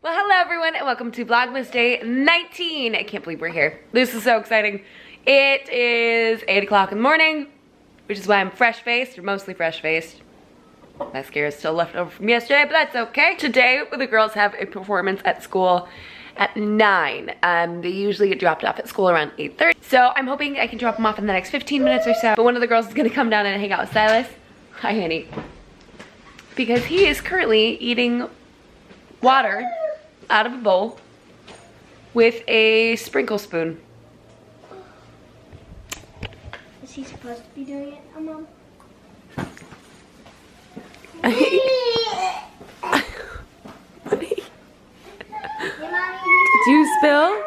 Well, hello everyone and welcome to Vlogmas Day 19. I can't believe we're here. This is so exciting. It is 8 o'clock in the morning, which is why I'm fresh-faced, or mostly fresh-faced. Mascara is still left over from yesterday, but that's okay. Today, the girls have a performance at school at 9. They usually get dropped off at school around 8:30. So I'm hoping I can drop them off in the next 15 minutes or so. But one of the girls is gonna come down and hang out with Silas. Hi, honey. Because he is currently eating water out of a bowl with a sprinkle spoon. Is he supposed to be doing it, Mom? Do you spill?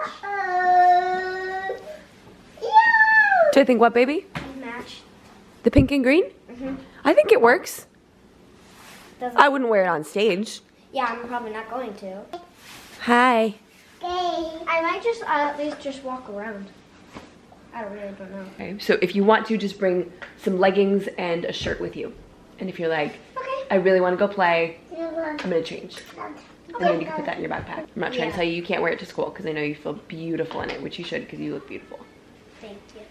Do I think what, baby? Match. The pink and green? Mm-hmm. I think it works. Doesn't I wouldn't wear it on stage. Yeah, I'm probably not going to. Hi. I might just at least just walk around. I really don't know. Okay, so if you want to, just bring some leggings and a shirt with you. And if you're like, Okay. I really want to go play, I'm gonna change. And then you can put that in your backpack. I'm not trying to tell you can't wear it to school because I know you feel beautiful in it, which you should because you look beautiful. Thank you.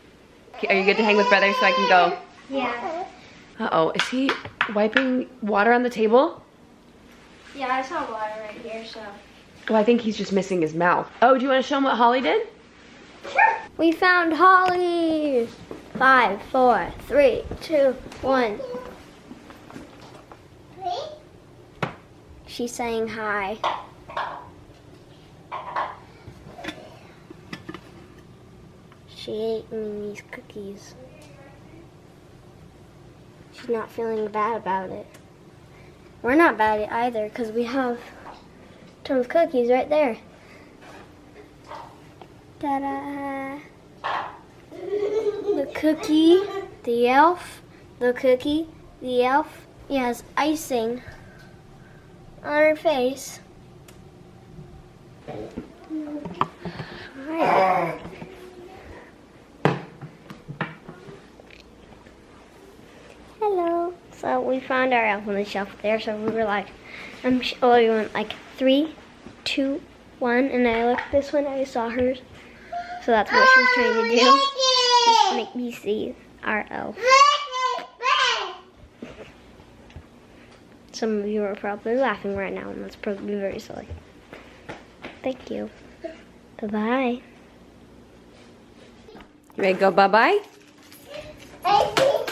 Okay, are you good to hang with brother so I can go? Yeah. Uh-oh, is he wiping water on the table? Yeah, I saw water right here, so. Oh, I think he's just missing his mouth. Oh, do you want to show him what Holly did? Sure. We found Holly. 5, 4, 3, 2, 1. She's saying hi. She ate Mimi's cookies. She's not feeling bad about it. We're not bad either because we have a ton of cookies right there. Ta-da! The cookie, the elf, the cookie, the elf. He has icing on her face. Right. Hello. So we found our elf on the shelf there, so we were like, we went like 3, 2, 1, and I looked this one, I saw hers. So that's what she was trying to do. Just make me see our elf. Some of you are probably laughing right now, and that's probably very silly. Thank you. Bye-bye. You ready to go bye-bye?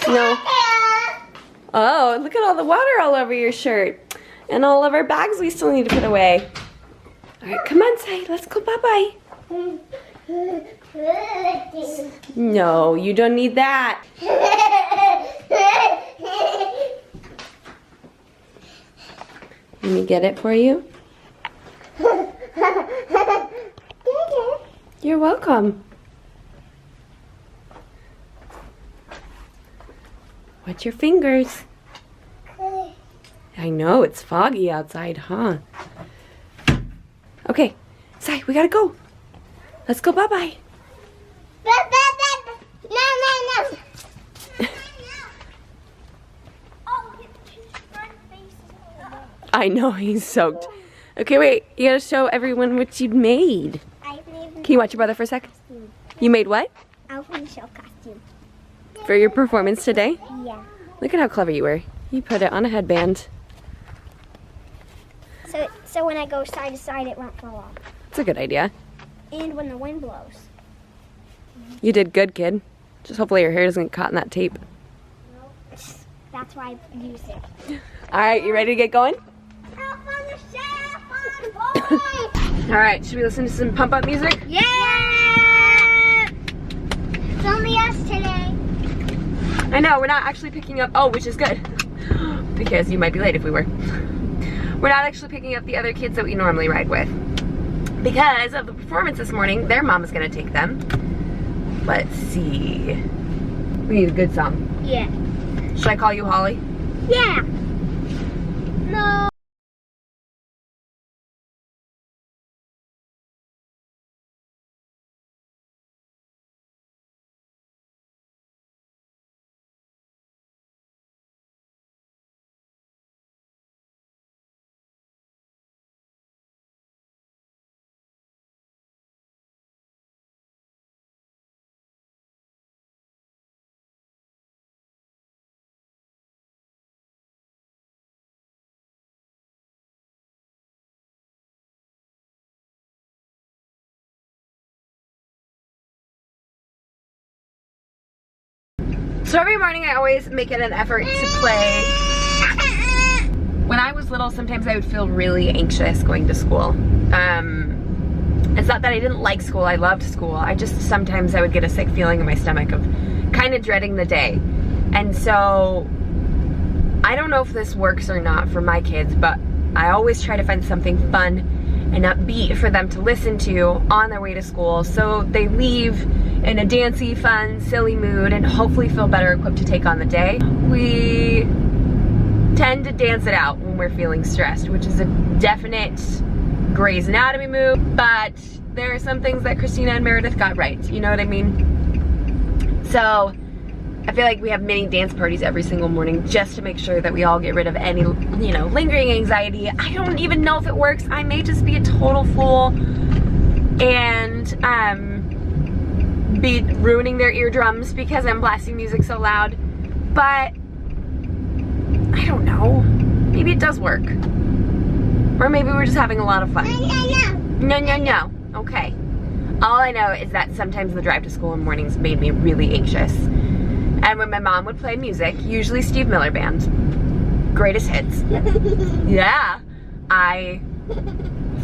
No. Oh, look at all the water all over your shirt. And all of our bags we still need to put away. All right, come on, Sai. Let's go bye-bye. No, you don't need that. Let me get it for you. You're welcome. Watch your fingers. I know, it's foggy outside, huh? Okay, Sai, we gotta go. Let's go bye-bye. No. I know, he's soaked. Okay, wait, you gotta show everyone what you made. Can you watch your brother for a sec? You made what? Elf on the Shelf costume. For your performance today? Yeah. Look at how clever you were. You put it on a headband. So when I go side to side, it won't fall off. That's a good idea. And when the wind blows. You did good, kid. Just hopefully your hair doesn't get caught in that tape. That's why I use it. All right, you ready to get going? Elf on the Shelf on board! All right, should we listen to some pump up music? Yeah! It's only us today. I know, we're not actually picking up, oh, which is good. Because you might be late if we were. We're not actually picking up the other kids that we normally ride with. Because of the performance this morning, their mom is gonna take them. Let's see. We need a good song. Yeah. Should I call you Holly? Yeah. No. So every morning I always make it an effort to play. When I was little, sometimes I would feel really anxious going to school. It's not that I didn't like school, I loved school. Sometimes I would get a sick feeling in my stomach of kind of dreading the day. And so, I don't know if this works or not for my kids, but I always try to find something fun and upbeat for them to listen to on their way to school, so they leave in a dancey, fun, silly mood and hopefully feel better equipped to take on the day. We tend to dance it out when we're feeling stressed, which is a definite Grey's Anatomy move, but there are some things that Christina and Meredith got right, you know what I mean? So I feel like we have mini dance parties every single morning just to make sure that we all get rid of any, you know, lingering anxiety. I don't even know if it works. I may just be a total fool and be ruining their eardrums because I'm blasting music so loud, but I don't know. Maybe it does work. Or maybe we're just having a lot of fun. No. Okay. All I know is that sometimes the drive to school in the mornings made me really anxious. And when my mom would play music, usually Steve Miller Band, greatest hits, yeah, I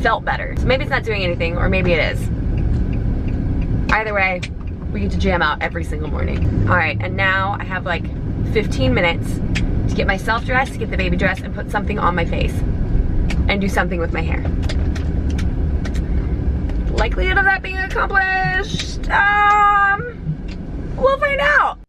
felt better. So maybe it's not doing anything, or maybe it is. Either way, we get to jam out every single morning. All right, and now I have like 15 minutes to get myself dressed, to get the baby dressed, and put something on my face, and do something with my hair. Likelihood of that being accomplished, we'll find out.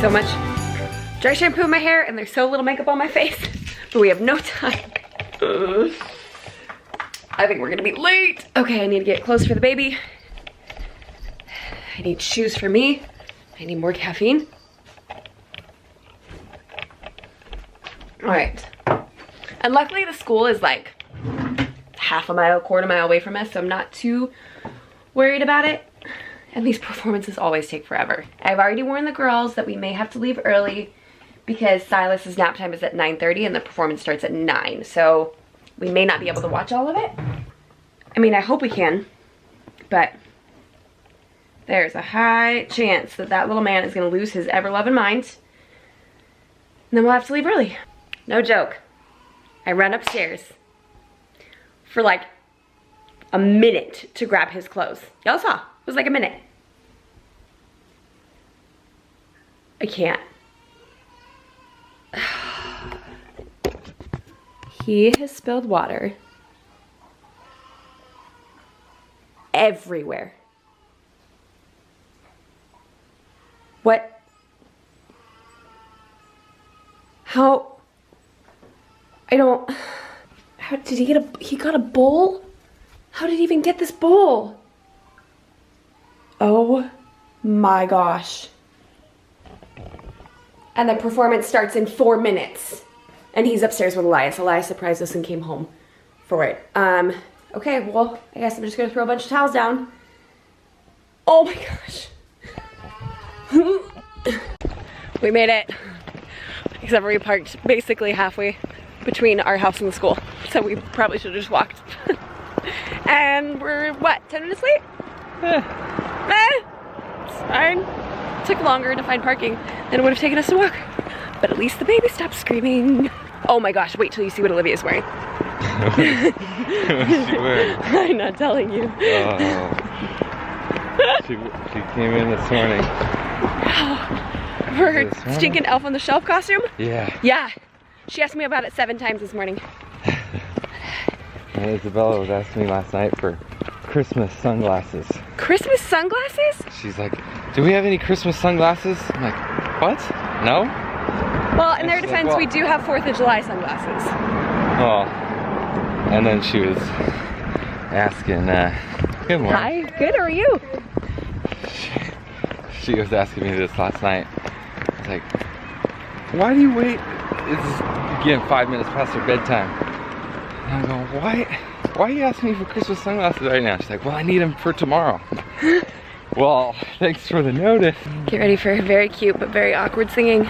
So much dry shampoo in my hair and there's so little makeup on my face, but we have no time. I think we're gonna be late. Okay, I need to get clothes for the baby. I need shoes for me. I need more caffeine. All right. And luckily the school is like half a mile, quarter mile away from us, so I'm not too worried about it. And these performances always take forever. I've already warned the girls that we may have to leave early because Silas's nap time is at 9:30 and the performance starts at 9. So we may not be able to watch all of it. I mean, I hope we can, but there's a high chance that that little man is gonna lose his ever-loving mind. And then we'll have to leave early. No joke. I ran upstairs for like a minute to grab his clothes. Y'all saw, it was like a minute. I can't. He has spilled water everywhere. What? How? I don't, how did he get he got a bowl? How did he even get this bowl? Oh my gosh. And the performance starts in 4 minutes. And he's upstairs with Elias. Elias surprised us and came home for it. Okay, well, I guess I'm just gonna throw a bunch of towels down. Oh my gosh. We made it. Except for we parked basically halfway between our house and the school. So we probably should have just walked. And we're, what, 10 minutes late? It's fine. It took longer to find parking than it would have taken us to walk. But at least the baby stopped screaming. Oh my gosh, wait till you see what Olivia's wearing. What's she wearing? I'm not telling you. Oh. She came in this morning. For her stinking Elf on the Shelf costume? Yeah. Yeah. She asked me about it 7 times this morning. And Isabella was asking me last night for Christmas sunglasses. Christmas sunglasses? She's like, do we have any Christmas sunglasses? I'm like, what? No? Well, in their she's defense, like, well, we do have 4th of July sunglasses. Oh. And then she was asking, good morning. Hi, good, how are you? she was asking me this last night. It's like, why do you wait? It's again 5 minutes past her bedtime. And I'm going, why are you asking me for Christmas sunglasses right now? She's like, well, I need them for tomorrow. Well, thanks for the notice. Get ready for very cute but very awkward singing.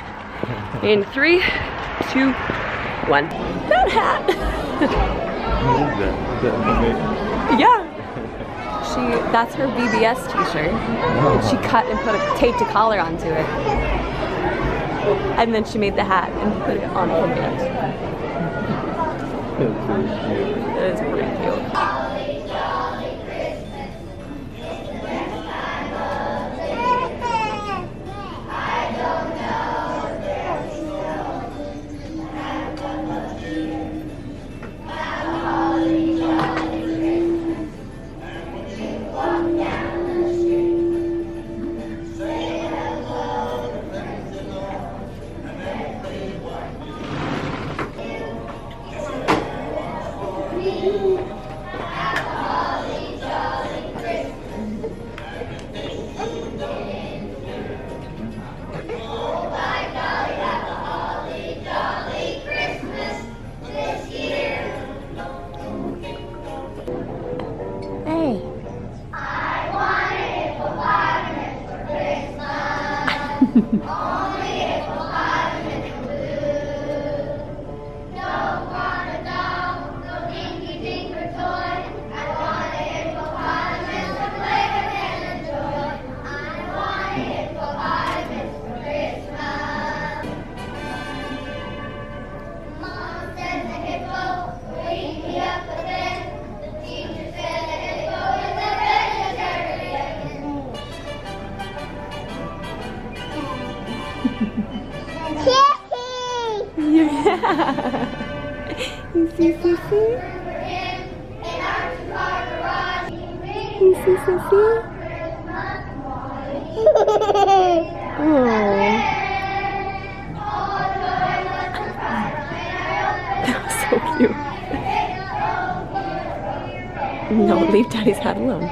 In 3, 2, 1. That hat! Yeah. That's her VBS t-shirt. She cut and taped a collar onto it. And then she made the hat and put it on her band. It is pretty cute. You see, Sissy? You see, Sissy? That was so cute. No, leave Daddy's hat alone.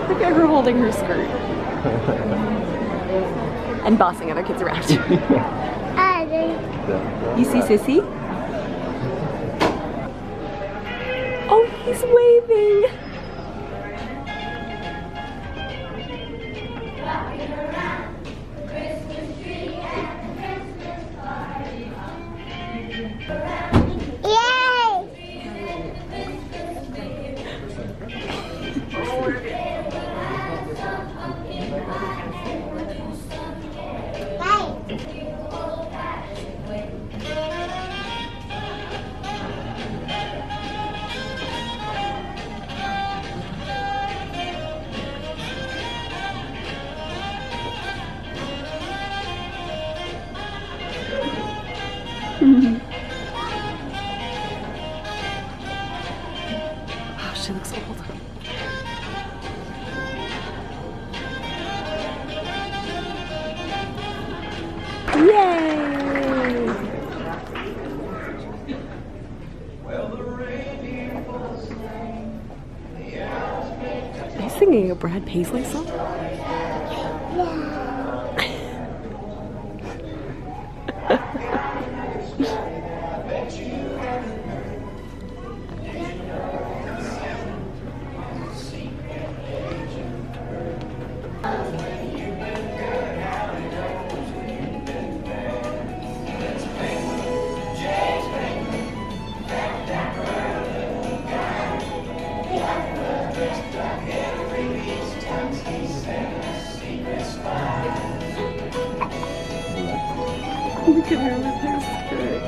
Look at her holding her skirt. And bossing other kids around. You see Sissy? Oh, he's waving. Oh, she looks old. Yay! Are you singing a Brad Paisley song? Look at her with her skirt.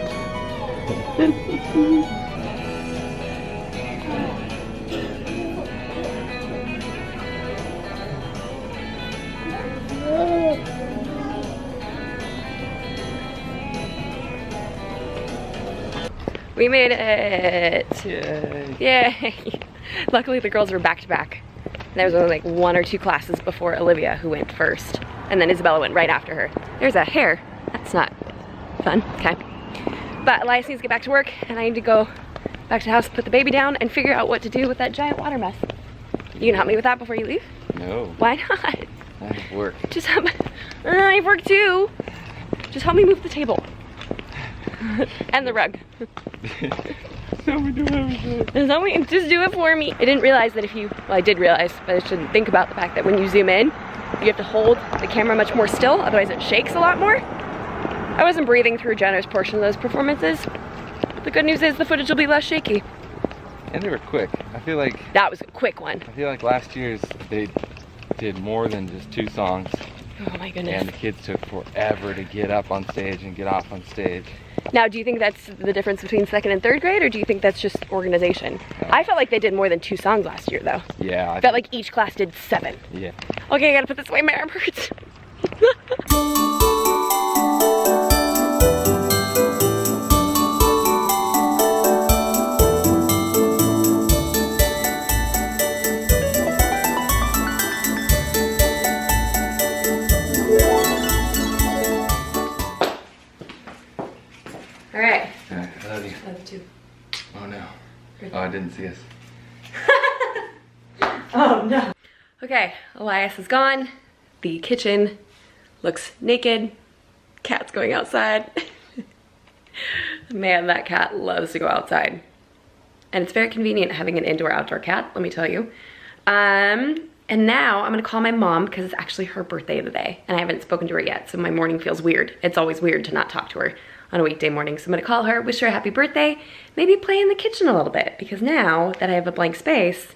We made it! Yay! Luckily the girls were back to back. There was only like 1 or 2 classes before Olivia, who went first. And then Isabella went right after her. There's a hair. That's not Fun, okay. But Elias needs to get back to work, and I need to go back to the house, put the baby down, and figure out what to do with that giant water mess. You can help me with that before you leave? No. Why not? I have work. Just help. I have work too. Just help me move the table. And the rug. Just do it for me. I didn't realize that well, I did realize, but I shouldn't think about the fact that when you zoom in, you have to hold the camera much more still, otherwise it shakes a lot more. I wasn't breathing through a generous portion of those performances. But the good news is the footage will be less shaky. And they were quick. I feel like that was a quick one. I feel like last year's they did more than just 2 songs. Oh my goodness. And the kids took forever to get up on stage and get off on stage. Now, do you think that's the difference between 2nd and 3rd grade, or do you think that's just organization? I felt like they did more than 2 songs last year, though. Yeah. I felt like each class did 7. Yeah. Okay, I gotta put this away, my arm hurts. Alright. I love you. Love you too. Oh no. Oh, I didn't see us. Oh no. Okay, Elias is gone. The kitchen looks naked. Cat's going outside. Man, that cat loves to go outside. And it's very convenient having an indoor-outdoor cat, let me tell you. And now I'm gonna call my mom because it's actually her birthday today and I haven't spoken to her yet, so my morning feels weird. It's always weird to not talk to her on a weekday morning. So I'm gonna call her, wish her a happy birthday, maybe play in the kitchen a little bit, because now that I have a blank space,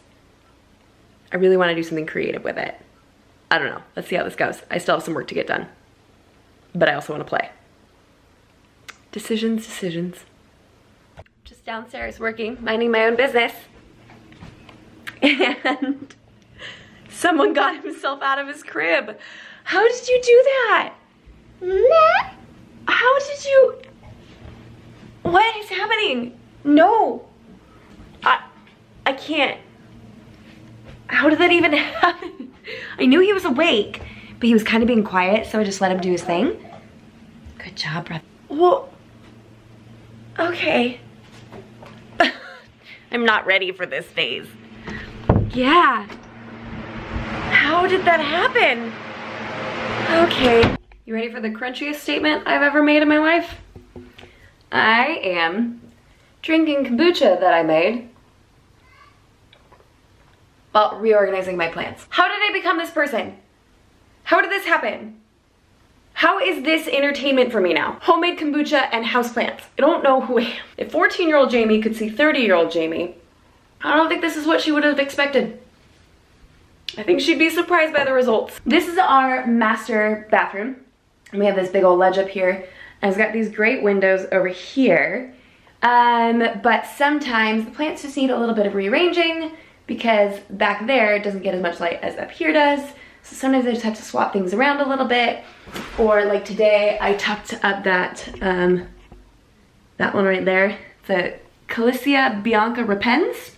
I really wanna do something creative with it. I don't know, let's see how this goes. I still have some work to get done, but I also wanna play. Decisions. Just downstairs working, minding my own business. And someone got himself out of his crib. How did you do that? Nah. How did you? What is happening? No. I can't. How did that even happen? I knew he was awake, but he was kind of being quiet, so I just let him do his thing. Good job, brother. Well, okay. I'm not ready for this phase. Yeah. How did that happen? Okay. You ready for the crunchiest statement I've ever made in my life? I am drinking kombucha that I made while reorganizing my plants. How did I become this person? How did this happen? How is this entertainment for me now? Homemade kombucha and houseplants. I don't know who I am. If 14-year-old Jamie could see 30-year-old Jamie, I don't think this is what she would have expected. I think she'd be surprised by the results. This is our master bathroom. And we have this big old ledge up here. And it's got these great windows over here. But sometimes the plants just need a little bit of rearranging because back there it doesn't get as much light as up here does. So sometimes I just have to swap things around a little bit. Or like today, I tucked up that one right there. The Calycia Bianca repens,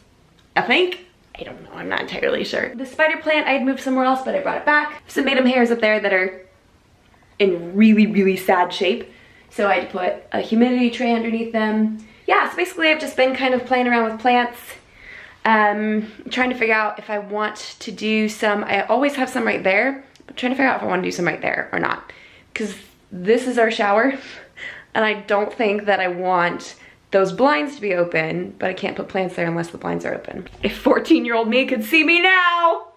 I think. I don't know, I'm not entirely sure. The spider plant I had moved somewhere else, but I brought it back. Some Madam hairs up there that are in really, really sad shape. So I had to put a humidity tray underneath them. Yeah, so basically I've just been kind of playing around with plants. Trying to figure out if I want to do some, I always have some right there, but trying to figure out if I want to do some right there or not. Because this is our shower, and I don't think that I want those blinds to be open, but I can't put plants there unless the blinds are open. If 14-year-old me could see me now!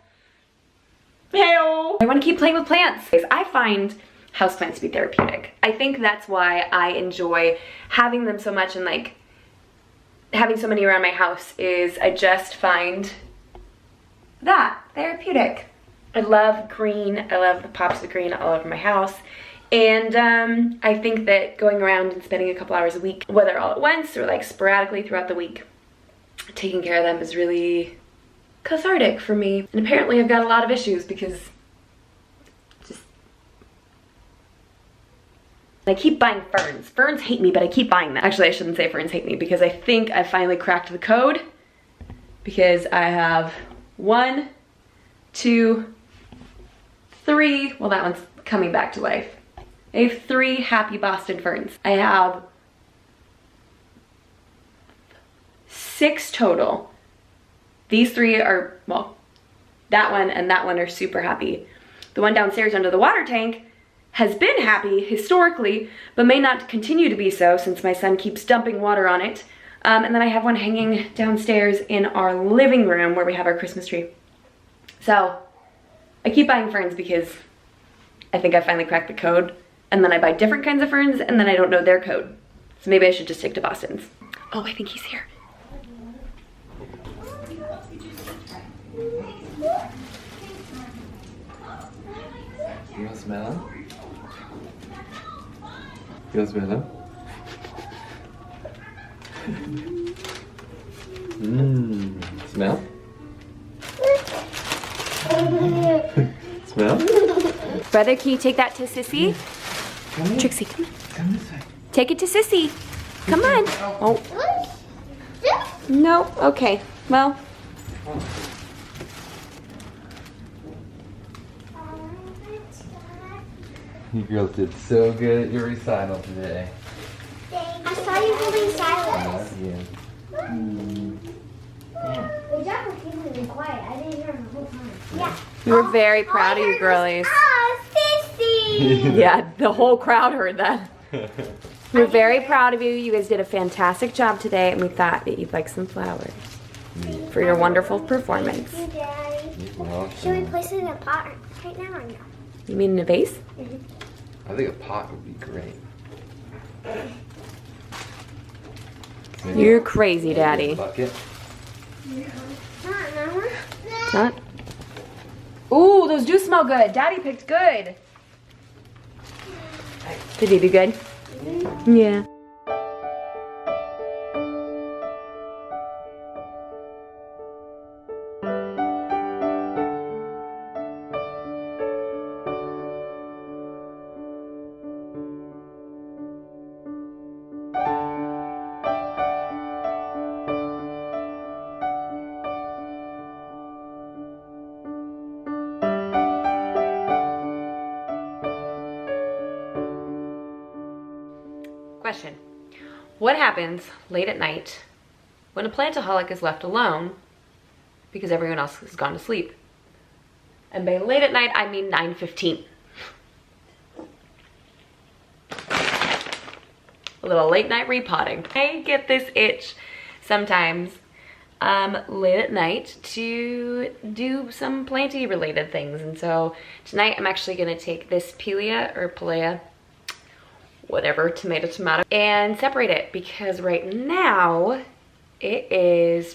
Hey-oh! I want to keep playing with plants. I find houseplants to be therapeutic. I think that's why I enjoy having them so much and like having so many around my house is I just find that therapeutic. I love green. I love the pops of green all over my house. And I think that going around and spending a couple hours a week, whether all at once or like sporadically throughout the week, taking care of them is really cathartic for me. And apparently I've got a lot of issues because I keep buying ferns. Ferns hate me, but I keep buying them. Actually, I shouldn't say ferns hate me because I think I finally cracked the code because I have 1, 2, 3, well that one's coming back to life. I have 3 happy Boston ferns. I have 6 total. These 3 are, well, that one and that one are super happy. The one downstairs under the water tank has been happy historically, but may not continue to be so since my son keeps dumping water on it. And then I have one hanging downstairs in our living room where we have our Christmas tree. So I keep buying ferns because I think I finally cracked the code, and then I buy different kinds of ferns and then I don't know their code. So maybe I should just stick to Boston's. Oh, I think he's here. You want to smell him? You want to smell him? Smell? Smell? Brother, can you take that to Sissy? Trixie, come on. Come this way. Take it to Sissy. Come on. Oh. No, okay. Well. You girls did so good at your recital today. I saw you holding silence. Yeah. Good job for keeping me quiet. I didn't hear him the whole time. Yeah. We were very proud of you girlies. Oh, Sissy! Yeah, the whole crowd heard that. We're very proud of you. You guys did a fantastic job today, and we thought that you'd like some flowers for your wonderful performance. Thank you, Daddy. Well, Should we place it in a pot right now or no? You mean in a vase? I think a pot would be great. You're crazy, Daddy. Bucket. Not? Ooh, those do smell good. Daddy picked good. Did he do good? Yeah. Question. What happens late at night when a plantaholic is left alone because everyone else has gone to sleep? And by late at night, I mean 9:15. A little late night repotting. I get this itch sometimes late at night to do some planty related things. And so tonight I'm actually gonna take this PILEA or PILEA, whatever, tomato, and separate it because right now it is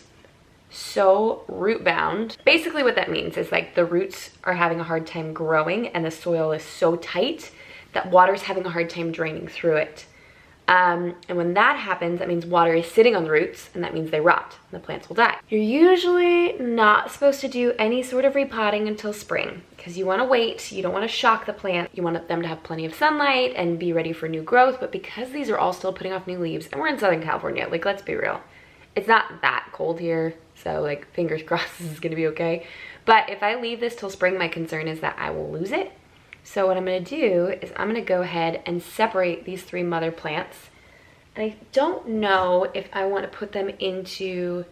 so root bound. Basically what that means is like the roots are having a hard time growing and the soil is so tight that water's having a hard time draining through it. And when that happens, that means water is sitting on the roots and that means they rot and the plants will die. You're usually not supposed to do any sort of repotting until spring because you want to wait. You don't want to shock the plant. You want them to have plenty of sunlight and be ready for new growth. But because these are all still putting off new leaves, and we're in Southern California, like let's be real, it's not that cold here. So like fingers crossed this is going to be okay. But if I leave this till spring, my concern is that I will lose it. So what I'm going to do is I'm going to go ahead and separate these 3 mother plants. And I don't know if I want to put them into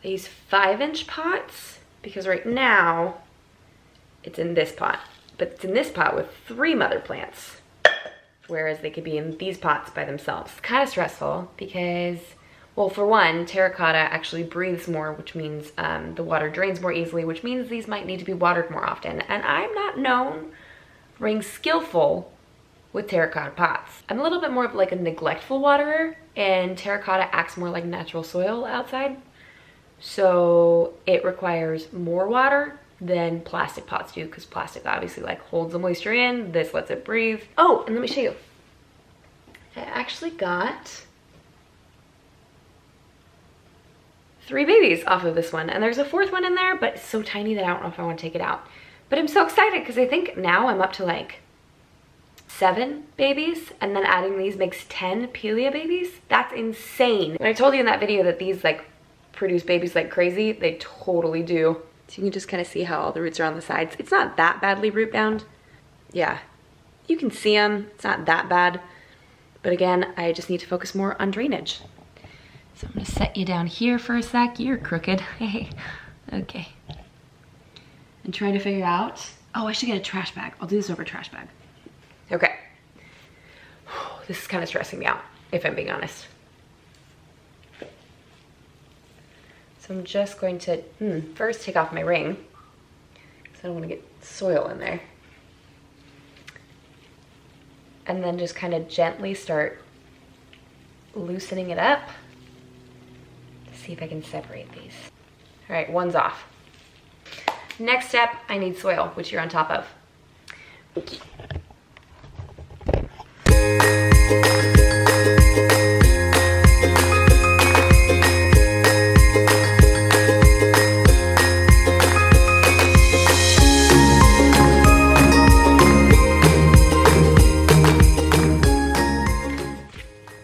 these 5-inch pots because right now it's in this pot. But it's in this pot with 3 mother plants. Whereas they could be in these pots by themselves. It's kind of stressful because, well, for one, terracotta actually breathes more, which means the water drains more easily, which means these might need to be watered more often. And I'm not known for being skillful with terracotta pots. I'm a little bit more of like a neglectful waterer, and terracotta acts more like natural soil outside. So it requires more water than plastic pots do because plastic obviously like holds the moisture in. This lets it breathe. Oh, and let me show you. I actually got 3 babies off of this one, and there's a 4th one in there, but it's so tiny that I don't know if I want to take it out. But I'm so excited because I think now I'm up to like 7 babies, and then adding these makes 10 PILEA babies. That's insane. When I told you in that video that these like produce babies like crazy, they totally do. So you can just kind of see how all the roots are on the sides. It's not that badly root bound. Yeah, You can see them, it's not that bad. But again, I just need to focus more on drainage. So I'm gonna set you down here for a sec. You're crooked, hey, okay. And trying to figure out, oh, I should get a trash bag. I'll do this over a trash bag. Okay. This is kind of stressing me out, if I'm being honest. So I'm just going to first take off my ring, because I don't want to get soil in there. And then just kind of gently start loosening it up to see if I can separate these. All right, one's off. Next step, I need soil, which you're on top of. Okay.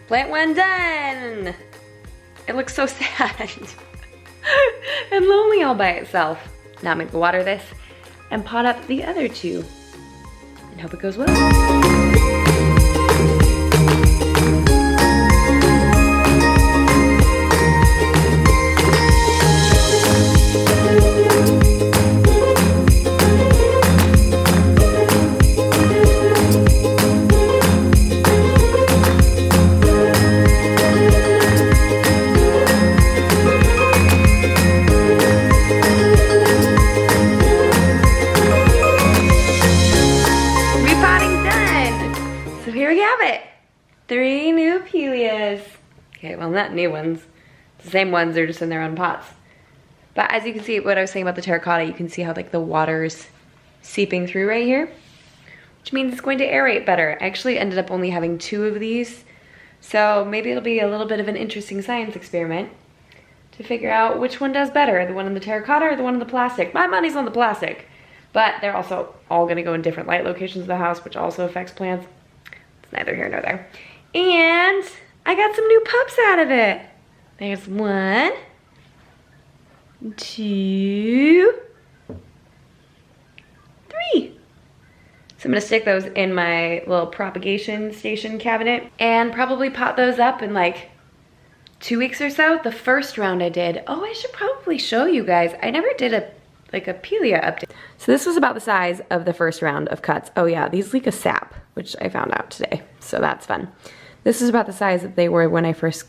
Plant one done. It looks so sad and lonely all by itself. Now I'm gonna go water this and pot up the other two and hope it goes well. Three new PILEAs. Okay, well, not new ones. The same ones, they're just in their own pots. But as you can see, what I was saying about the terracotta, you can see how like the water's seeping through right here, which means it's going to aerate better. I actually ended up only having 2 of these, so maybe it'll be a little bit of an interesting science experiment to figure out which one does better, the one in the terracotta or the one in the plastic. My money's on the plastic, but they're also all gonna go in different light locations of the house, which also affects plants. It's neither here nor there. And I got some new pups out of it. There's 1, 2, 3. So I'm gonna stick those in my little propagation station cabinet and probably pot those up in like 2 weeks or so. The first round I did, oh, I should probably show you guys. I never did a PILEA update. So this was about the size of the first round of cuts. Oh yeah, these leak a sap, which I found out today, so that's fun. This is about the size that they were when I first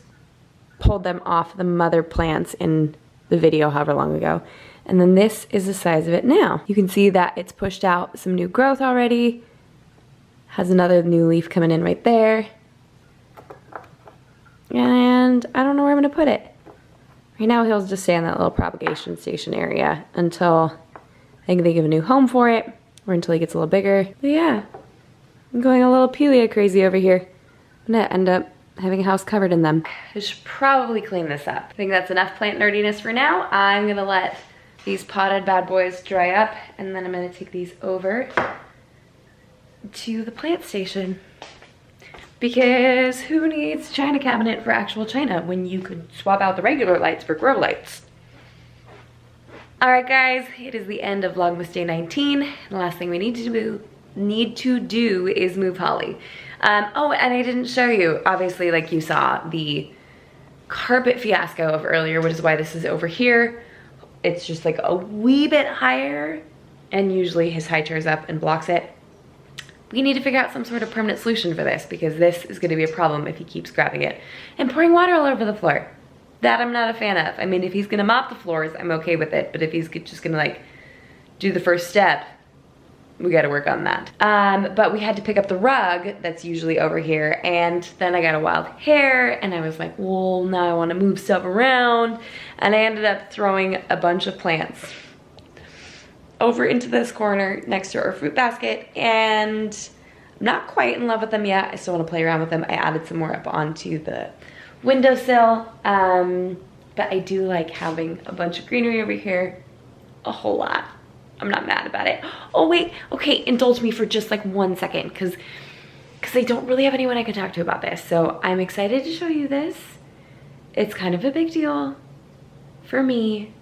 pulled them off the mother plants in the video however long ago. And then this is the size of it now. You can see that it's pushed out some new growth already. Has another new leaf coming in right there. And I don't know where I'm gonna put it. Right now he'll just stay in that little propagation station area until I think they give a new home for it or until he gets a little bigger. But yeah, I'm going a little PILEA crazy over here. I'm gonna end up having a house covered in them. I should probably clean this up. I think that's enough plant nerdiness for now. I'm gonna let these potted bad boys dry up and then I'm gonna take these over to the plant station. Because who needs china cabinet for actual china when you could swap out the regular lights for grow lights? All right guys, it is the end of Vlogmas day 19. The last thing we need to do is move Holly. Oh, and I didn't show you, obviously, like you saw the carpet fiasco of earlier, which is why this is over here. It's just like a wee bit higher and usually his high chair's up and blocks it. We need to figure out some sort of permanent solution for this because this is gonna be a problem if he keeps grabbing it and pouring water all over the floor. That I'm not a fan of. I mean, if he's gonna mop the floors, I'm okay with it, but if he's just gonna like do the first step, we gotta work on that. But we had to pick up the rug that's usually over here and then I got a wild hair and I was like, well, now I wanna move stuff around. And I ended up throwing a bunch of plants over into this corner next to our fruit basket and I'm not quite in love with them yet. I still wanna play around with them. I added some more up onto the windowsill, but I do like having a bunch of greenery over here, a whole lot. I'm not mad about it. Oh wait, okay, indulge me for just like 1 second because I don't really have anyone I can talk to about this. So I'm excited to show you this. It's kind of a big deal for me.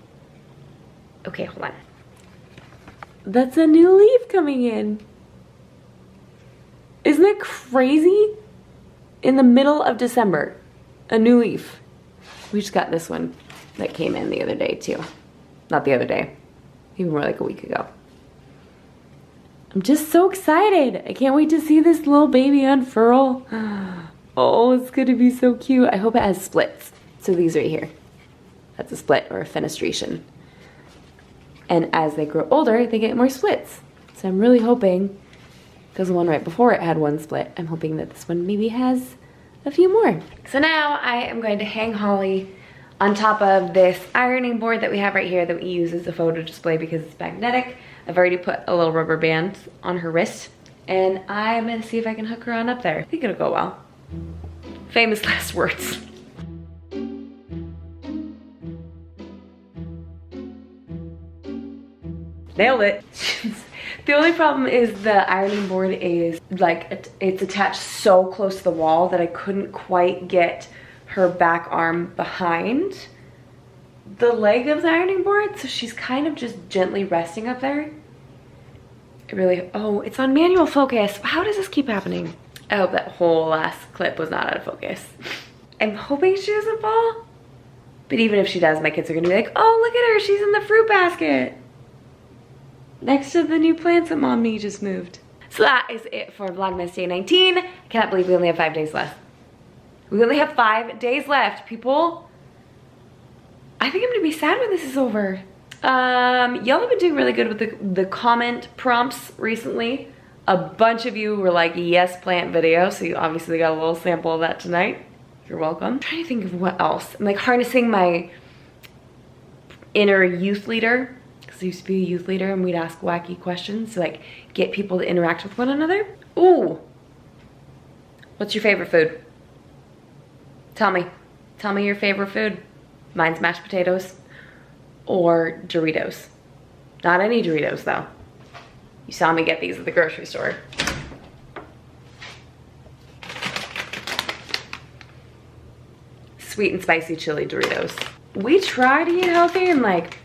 Okay, hold on. That's a new leaf coming in. Isn't it crazy? In the middle of December, a new leaf. We just got this one that came in the other day too. Not the other day, even more like a week ago. I'm just so excited. I can't wait to see this little baby unfurl. Oh, it's gonna be so cute. I hope it has splits. So these right here, that's a split or a fenestration. And as they grow older, they get more splits. So I'm really hoping, because the one right before it had one split, I'm hoping that this one maybe has a few more. So now I am going to hang Holly on top of this ironing board that we have right here that we use as a photo display because it's magnetic. I've already put a little rubber band on her wrist, and I'm gonna see if I can hook her on up there. I think it'll go well. Famous last words. Nailed it. The only problem is the ironing board is like, it's attached so close to the wall that I couldn't quite get her back arm behind the leg of the ironing board. So she's kind of just gently resting up there. It really, oh, it's on manual focus. How does this keep happening? I hope that whole last clip was not out of focus. I'm hoping she doesn't fall. But even if she does, my kids are gonna be like, oh, look at her, she's in the fruit basket. Next to the new plants that Mommy just moved. So that is it for Vlogmas Day 19. I cannot believe we only have 5 days left. We only have 5 days left, people. I think I'm gonna be sad when this is over. Y'all have been doing really good with the comment prompts recently. A bunch of you were like, yes, plant video, so you obviously got a little sample of that tonight. You're welcome. I'm trying to think of what else. I'm like harnessing my inner youth leader, because I used to be a youth leader and we'd ask wacky questions to like get people to interact with one another. Ooh, what's your favorite food? Tell me your favorite food. Mine's mashed potatoes or Doritos. Not any Doritos though. You saw me get these at the grocery store. Sweet and spicy chili Doritos. We try to eat healthy and like,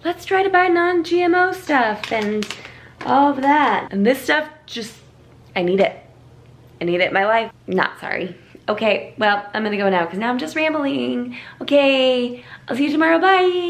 let's try to buy non-GMO stuff and all of that. And this stuff just, I need it. I need it in my life. Not sorry. Okay, well, I'm gonna go now because now I'm just rambling. Okay, I'll see you tomorrow, bye.